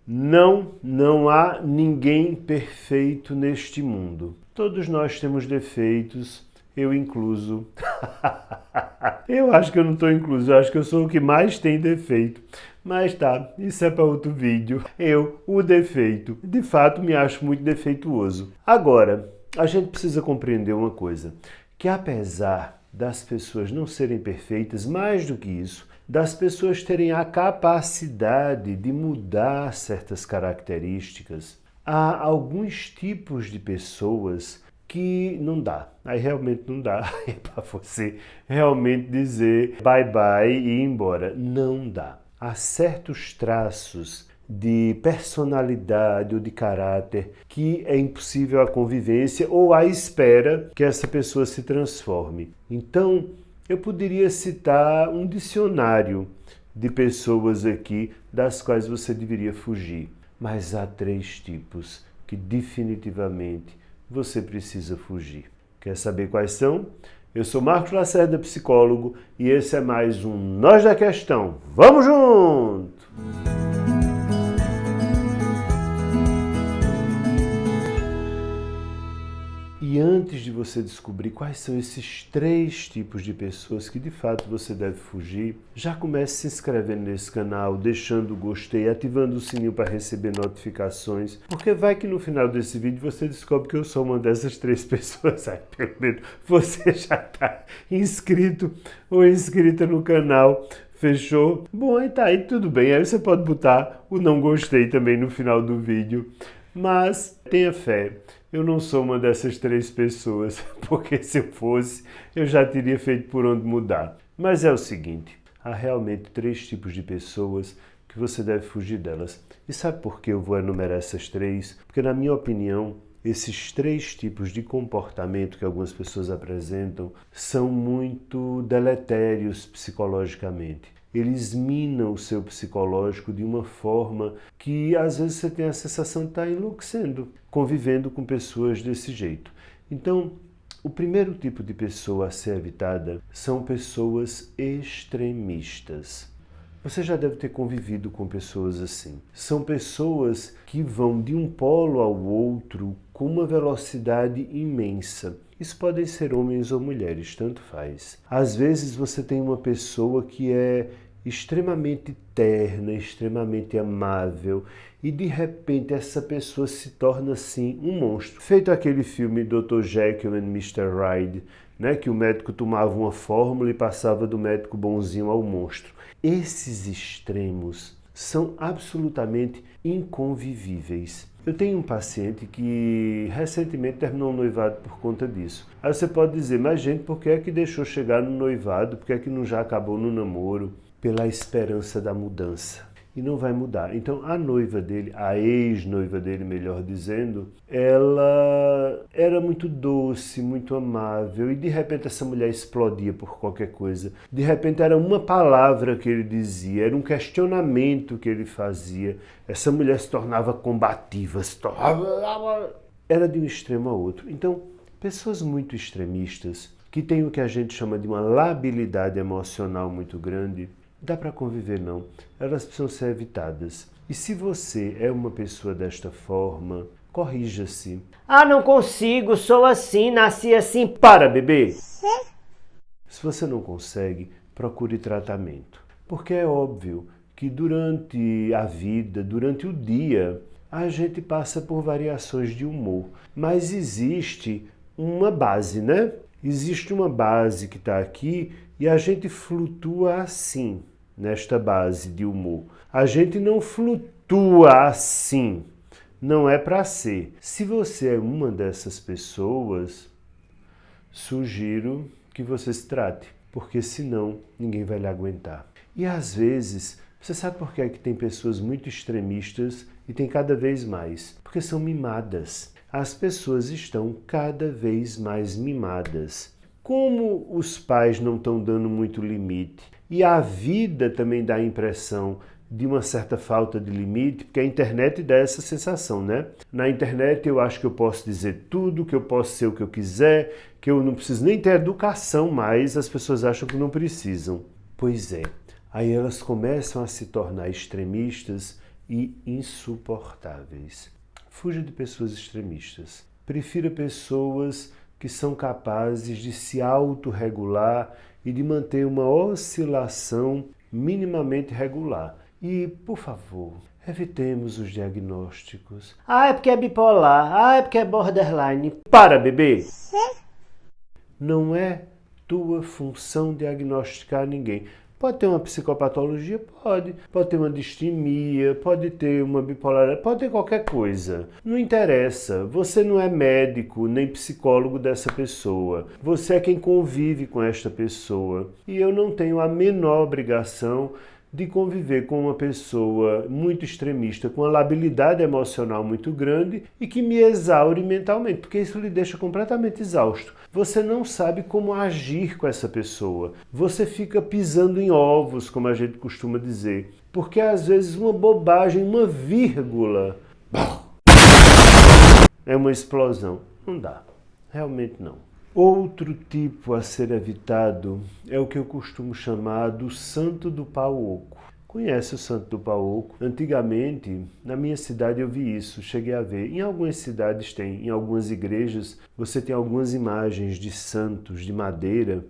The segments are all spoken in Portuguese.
Não há ninguém perfeito neste mundo. Todos nós temos defeitos, eu incluso. Eu acho que eu não estou incluso, eu acho que eu sou o que mais tem defeito. Mas tá, isso é para outro vídeo. Eu, o defeito, de fato me acho muito defeituoso. Agora, a gente precisa compreender uma coisa, que apesar das pessoas não serem perfeitas, mais do que isso, das pessoas terem a capacidade de mudar certas características, há alguns tipos de pessoas que não dá. Aí realmente não dá. É para você realmente dizer bye bye e ir embora. Não dá. Há certos traços de personalidade ou de caráter que é impossível a convivência ou a espera que essa pessoa se transforme. Então, eu poderia citar um dicionário de pessoas aqui das quais você deveria fugir. Mas há 3 tipos que definitivamente você precisa fugir. Quer saber quais são? Eu sou Marcos Lacerda, psicólogo, e esse é mais um Nós da Questão. Vamos junto! E antes de você descobrir quais são esses 3 tipos de pessoas que de fato você deve fugir, já comece se inscrevendo nesse canal, deixando o gostei, ativando o sininho para receber notificações, porque vai que no final desse vídeo você descobre que eu sou uma dessas 3 pessoas. Aí, pelo menos você já está inscrito ou inscrita no canal. Fechou? Bom, aí tá, aí tudo bem. Aí você pode botar o não gostei também no final do vídeo. Mas tenha fé, eu não sou uma dessas 3 pessoas, porque se eu fosse, eu já teria feito por onde mudar. Mas é o seguinte, há realmente 3 tipos de pessoas que você deve fugir delas. E sabe por que eu vou enumerar essas 3? Porque, na minha opinião, esses 3 tipos de comportamento que algumas pessoas apresentam são muito deletérios psicologicamente. Eles minam o seu psicológico de uma forma que às vezes você tem a sensação de estar enlouquecendo, convivendo com pessoas desse jeito. Então, o primeiro tipo de pessoa a ser evitada são pessoas extremistas. Você já deve ter convivido com pessoas assim. São pessoas que vão de um polo ao outro com uma velocidade imensa. Isso podem ser homens ou mulheres, tanto faz. Às vezes você tem uma pessoa que é extremamente terna, extremamente amável, e de repente essa pessoa se torna assim um monstro. Feito aquele filme Dr. Jekyll and Mr. Hyde, né, que o médico tomava uma fórmula e passava do médico bonzinho ao monstro. Esses extremos são absolutamente inconvivíveis. Eu tenho um paciente que recentemente terminou um noivado por conta disso. Aí você pode dizer, mas gente, por que é que deixou chegar no noivado? Por que é que não já acabou no namoro? Pela esperança da mudança. E não vai mudar. Então a noiva dele, a ex-noiva dele, melhor dizendo, ela era muito doce, muito amável, e de repente essa mulher explodia por qualquer coisa. De repente era uma palavra que ele dizia, era um questionamento que ele fazia. Essa mulher se tornava combativa, era de um extremo a outro. Então, pessoas muito extremistas, que têm o que a gente chama de uma labilidade emocional muito grande, dá para conviver não, elas precisam ser evitadas. E se você é uma pessoa desta forma, corrija-se. Ah, não consigo, sou assim, nasci assim. Para, bebê! Se você não consegue, procure tratamento. Porque é óbvio que durante a vida, durante o dia, a gente passa por variações de humor. Mas existe uma base, né? Existe uma base que está aqui e a gente flutua assim, nesta base de humor. A gente não flutua assim, não é para ser. Se você é uma dessas pessoas, sugiro que você se trate, porque senão ninguém vai lhe aguentar. E às vezes, você sabe por que é que tem pessoas muito extremistas e tem cada vez mais? Porque são mimadas. As pessoas estão cada vez mais mimadas. Como os pais não estão dando muito limite e a vida também dá a impressão de uma certa falta de limite, porque a internet dá essa sensação, né? Na internet eu acho que eu posso dizer tudo, que eu posso ser o que eu quiser, que eu não preciso nem ter educação mais, as pessoas acham que não precisam. Pois é, aí elas começam a se tornar extremistas e insuportáveis. Fuja de pessoas extremistas. Prefira pessoas que são capazes de se autorregular e de manter uma oscilação minimamente regular. E, por favor, evitemos os diagnósticos. Ah, é porque é bipolar. Ah, é porque é borderline. Para, bebê! Não é tua função diagnosticar ninguém. Pode ter uma psicopatologia? Pode. Pode ter uma distimia, pode ter uma bipolaridade, pode ter qualquer coisa. Não interessa. Você não é médico nem psicólogo dessa pessoa. Você é quem convive com esta pessoa. E eu não tenho a menor obrigação de conviver com uma pessoa muito extremista, com uma labilidade emocional muito grande e que me exaure mentalmente, porque isso lhe deixa completamente exausto. Você não sabe como agir com essa pessoa. Você fica pisando em ovos, como a gente costuma dizer, porque às vezes uma bobagem, uma vírgula, é uma explosão. Não dá, realmente não. Outro tipo a ser evitado é o que eu costumo chamar do santo do pau oco. Conhece o santo do pau oco? Antigamente, na minha cidade eu vi isso, cheguei a ver. Em algumas cidades tem, em algumas igrejas, você tem algumas imagens de santos de madeira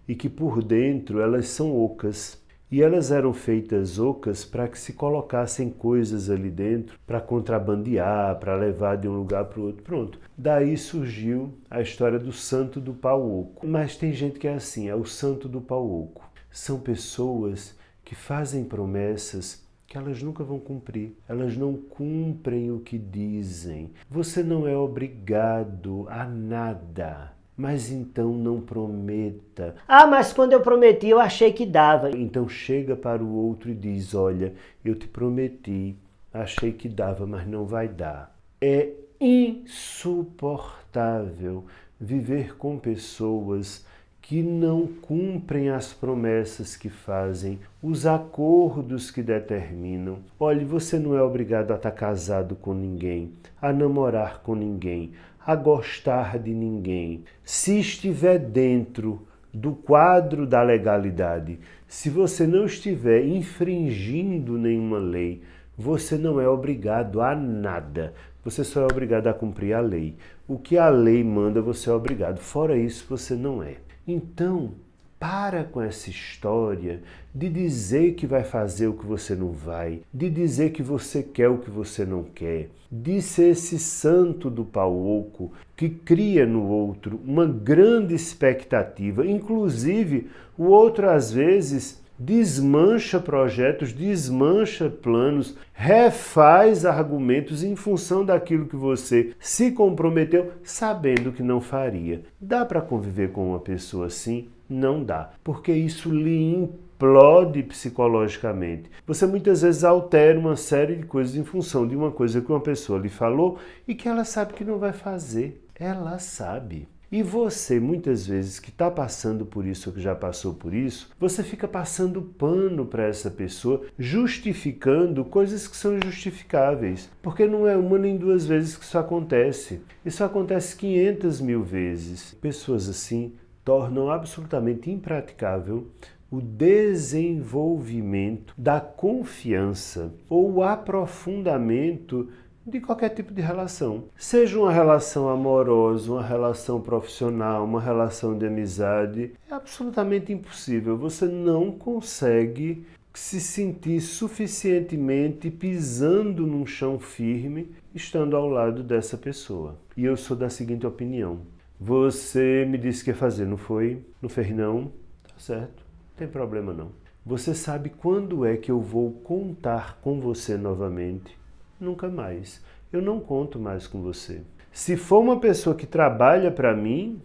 e que por dentro elas são ocas. E elas eram feitas ocas para que se colocassem coisas ali dentro para contrabandear, para levar de um lugar para o outro. Pronto. Daí surgiu a história do santo do pau oco. Mas tem gente que é assim, é o santo do pau oco. São pessoas que fazem promessas que elas nunca vão cumprir. Elas não cumprem o que dizem. Você não é obrigado a nada. Mas então não prometa. Ah, mas quando eu prometi eu achei que dava. Então chega para o outro e diz, olha, eu te prometi, achei que dava, mas não vai dar. É insuportável viver com pessoas que não cumprem as promessas que fazem, os acordos que determinam. Olha, você não é obrigado a estar casado com ninguém, a namorar com ninguém, a gostar de ninguém. Se estiver dentro do quadro da legalidade, se você não estiver infringindo nenhuma lei, você não é obrigado a nada. Você só é obrigado a cumprir a lei. O que a lei manda, você é obrigado. Fora isso, você não é. Então, para com essa história de dizer que vai fazer o que você não vai, de dizer que você quer o que você não quer, de ser esse santo do pau oco que cria no outro uma grande expectativa. Inclusive, o outro às vezes desmancha projetos, desmancha planos, refaz argumentos em função daquilo que você se comprometeu, sabendo que não faria. Dá para conviver com uma pessoa assim? Não dá, porque isso lhe implode psicologicamente. Você muitas vezes altera uma série de coisas em função de uma coisa que uma pessoa lhe falou e que ela sabe que não vai fazer. Ela sabe. E você, muitas vezes, que está passando por isso ou que já passou por isso, você fica passando pano para essa pessoa, justificando coisas que são injustificáveis. Porque não é uma nem duas vezes que isso acontece. Isso acontece 500 mil vezes. Pessoas assim tornam absolutamente impraticável o desenvolvimento da confiança ou o aprofundamento de qualquer tipo de relação. Seja uma relação amorosa, uma relação profissional, uma relação de amizade, é absolutamente impossível. Você não consegue se sentir suficientemente pisando num chão firme estando ao lado dessa pessoa. E eu sou da seguinte opinião. Você me disse que ia fazer, não foi? Não fez não? Tá certo, não tem problema não. Você sabe quando é que eu vou contar com você novamente? Nunca mais. Eu não conto mais com você. Se for uma pessoa que trabalha para mim,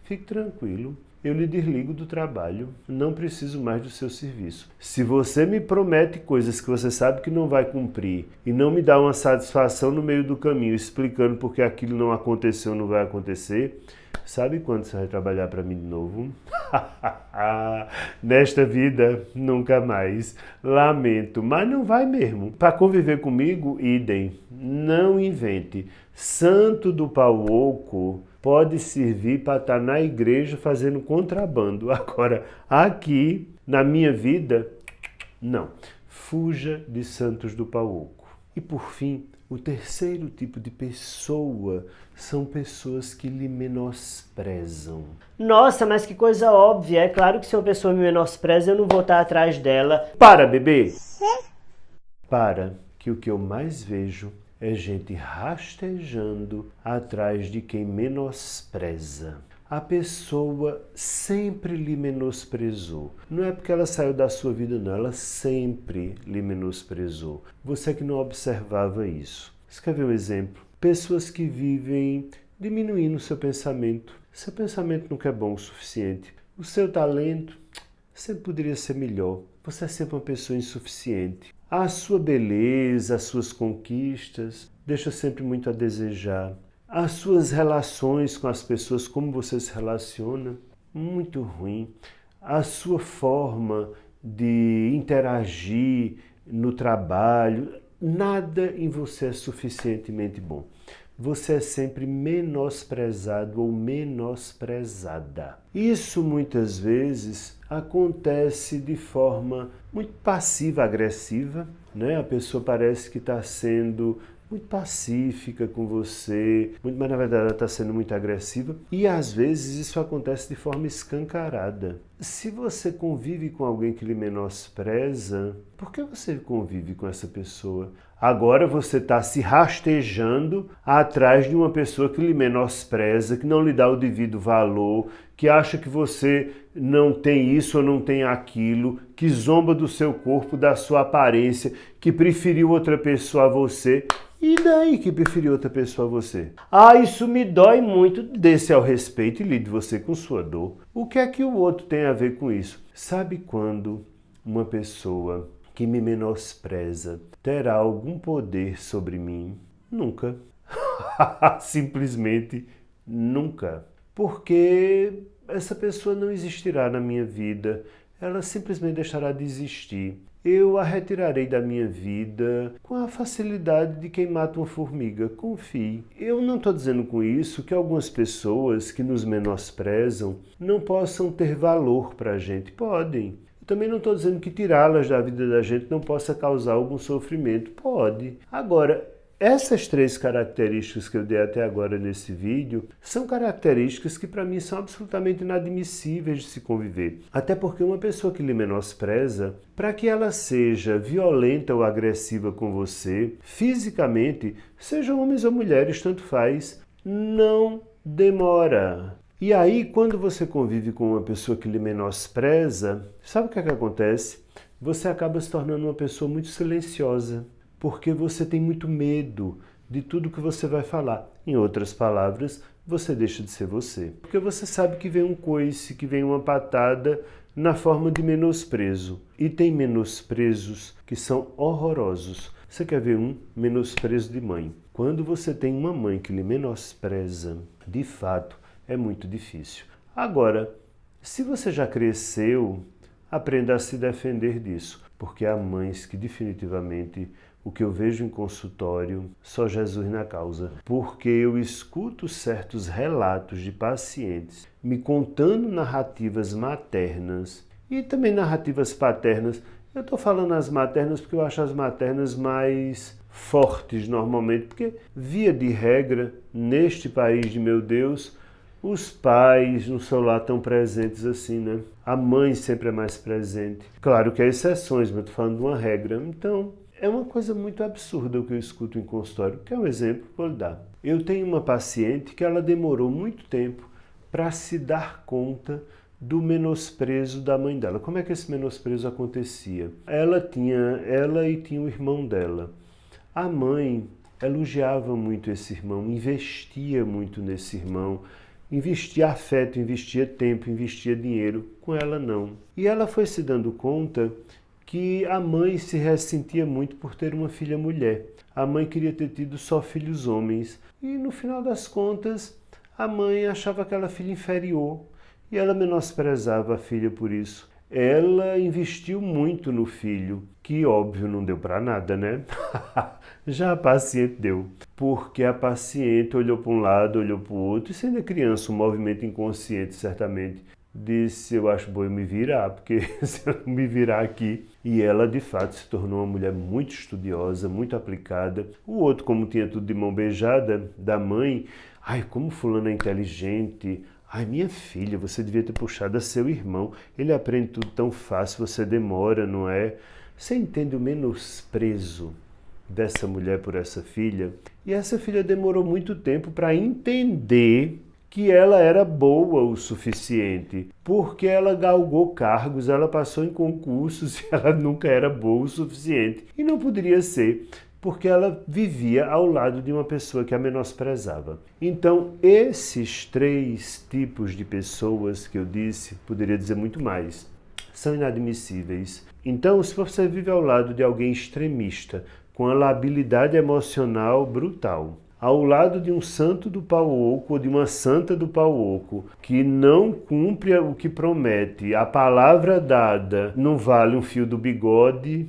fique tranquilo. Eu lhe desligo do trabalho. Não preciso mais do seu serviço. Se você me promete coisas que você sabe que não vai cumprir e não me dá uma satisfação no meio do caminho, explicando porque aquilo não aconteceu, não vai acontecer, sabe quando você vai trabalhar para mim de novo? Nesta vida, nunca mais. Lamento, mas não vai mesmo. Para conviver comigo, idem. Não invente. Santo do pau oco pode servir para estar na igreja fazendo contrabando. Agora, aqui, na minha vida, não. Fuja de santos do pau oco. E por fim, o terceiro tipo de pessoa são pessoas que lhe menosprezam. Nossa, mas que coisa óbvia. É claro que se uma pessoa me menospreza, eu não vou estar atrás dela. Para, bebê! Para, que o que eu mais vejo é gente rastejando atrás de quem menospreza. A pessoa sempre lhe menosprezou. Não é porque ela saiu da sua vida, não. Ela sempre lhe menosprezou. Você que não observava isso. Você quer ver um exemplo? Pessoas que vivem diminuindo o seu pensamento. Seu pensamento nunca é bom o suficiente. O seu talento sempre poderia ser melhor. Você é sempre uma pessoa insuficiente. A sua beleza, as suas conquistas, deixa sempre muito a desejar. As suas relações com as pessoas, como você se relaciona, muito ruim. A sua forma de interagir no trabalho, nada em você é suficientemente bom. Você é sempre menosprezado ou menosprezada. Isso muitas vezes acontece de forma muito passiva-agressiva, né? A pessoa parece que está sendo muito pacífica com você, mas na verdade ela está sendo muito agressiva e às vezes isso acontece de forma escancarada. Se você convive com alguém que lhe menospreza, por que você convive com essa pessoa? Agora você está se rastejando atrás de uma pessoa que lhe menospreza, que não lhe dá o devido valor, que acha que você não tem isso ou não tem aquilo, que zomba do seu corpo, da sua aparência, que preferiu outra pessoa a você. E daí que preferiu outra pessoa a você? Ah, isso me dói muito. Dê-se ao respeito e lide você com sua dor. O que é que o outro tem a ver com isso? Sabe quando uma pessoa que me menospreza terá algum poder sobre mim? Nunca. Simplesmente nunca. Porque essa pessoa não existirá na minha vida. Ela simplesmente deixará de existir. Eu a retirarei da minha vida com a facilidade de quem mata uma formiga. Confie. Eu não estou dizendo com isso que algumas pessoas que nos menosprezam não possam ter valor para a gente. Podem. Eu também não estou dizendo que tirá-las da vida da gente não possa causar algum sofrimento. Pode. Agora, essas três características que eu dei até agora nesse vídeo são características que para mim são absolutamente inadmissíveis de se conviver. Até porque uma pessoa que lhe menospreza, para que ela seja violenta ou agressiva com você, fisicamente, sejam homens ou mulheres, tanto faz, não demora. E aí, quando você convive com uma pessoa que lhe menospreza, sabe o que é que acontece? Você acaba se tornando uma pessoa muito silenciosa. Porque você tem muito medo de tudo que você vai falar. Em outras palavras, você deixa de ser você. Porque você sabe que vem um coice, que vem uma patada na forma de menosprezo. E tem menosprezos que são horrorosos. Você quer ver um? Menosprezo de mãe. Quando você tem uma mãe que lhe menospreza, de fato, é muito difícil. Agora, se você já cresceu, aprenda a se defender disso. Porque há mães que definitivamente... O que eu vejo em consultório, só Jesus na causa, porque eu escuto certos relatos de pacientes me contando narrativas maternas e também narrativas paternas. Eu estou falando as maternas porque eu acho as maternas mais fortes normalmente, porque via de regra, neste país de meu Deus, os pais não são lá tão presentes assim, né? A mãe sempre é mais presente. Claro que há exceções, mas estou falando de uma regra. Então... é uma coisa muito absurda o que eu escuto em consultório. Quer um exemplo? Vou lhe dar. Eu tenho uma paciente que ela demorou muito tempo para se dar conta do menosprezo da mãe dela. Como é que esse menosprezo acontecia? Ela e tinha o irmão dela. A mãe elogiava muito esse irmão, investia muito nesse irmão, investia afeto, investia tempo, investia dinheiro. Com ela não. E ela foi se dando conta que a mãe se ressentia muito por ter uma filha mulher. A mãe queria ter tido só filhos homens. E no final das contas, a mãe achava aquela filha inferior. E ela menosprezava a filha por isso. Ela investiu muito no filho, que óbvio não deu para nada, né? Já a paciente deu. Porque a paciente olhou para um lado, olhou para o outro. E sendo criança, um movimento inconsciente, certamente. disse, eu acho bom eu me virar, porque se eu não me virar aqui. E ela, de fato, se tornou uma mulher muito estudiosa, muito aplicada. O outro, como tinha tudo de mão beijada, da mãe, ai, como fulano é inteligente. Ai, minha filha, você devia ter puxado a seu irmão. Ele aprende tudo tão fácil, você demora, não é? Você entende o menosprezo dessa mulher por essa filha? E essa filha demorou muito tempo para entender que ela era boa o suficiente, porque ela galgou cargos, ela passou em concursos e ela nunca era boa o suficiente. E não poderia ser, porque ela vivia ao lado de uma pessoa que a menosprezava. Então, esses 3 tipos de pessoas que eu disse, poderia dizer muito mais, são inadmissíveis. Então, se você vive ao lado de alguém extremista, com a labilidade emocional brutal, ao lado de um santo do pau oco ou de uma santa do pau oco, que não cumpre o que promete, a palavra dada não vale um fio do bigode,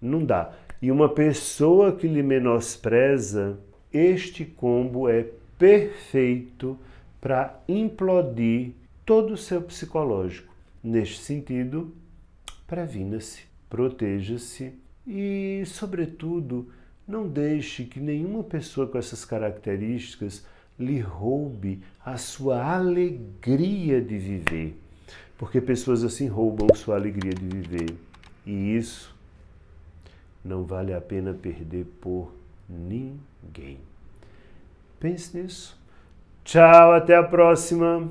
não dá. E uma pessoa que lhe menospreza, este combo é perfeito para implodir todo o seu psicológico. Neste sentido, previna-se, proteja-se e, sobretudo, não deixe que nenhuma pessoa com essas características lhe roube a sua alegria de viver. Porque pessoas assim roubam sua alegria de viver. E isso não vale a pena perder por ninguém. Pense nisso. Tchau, até a próxima!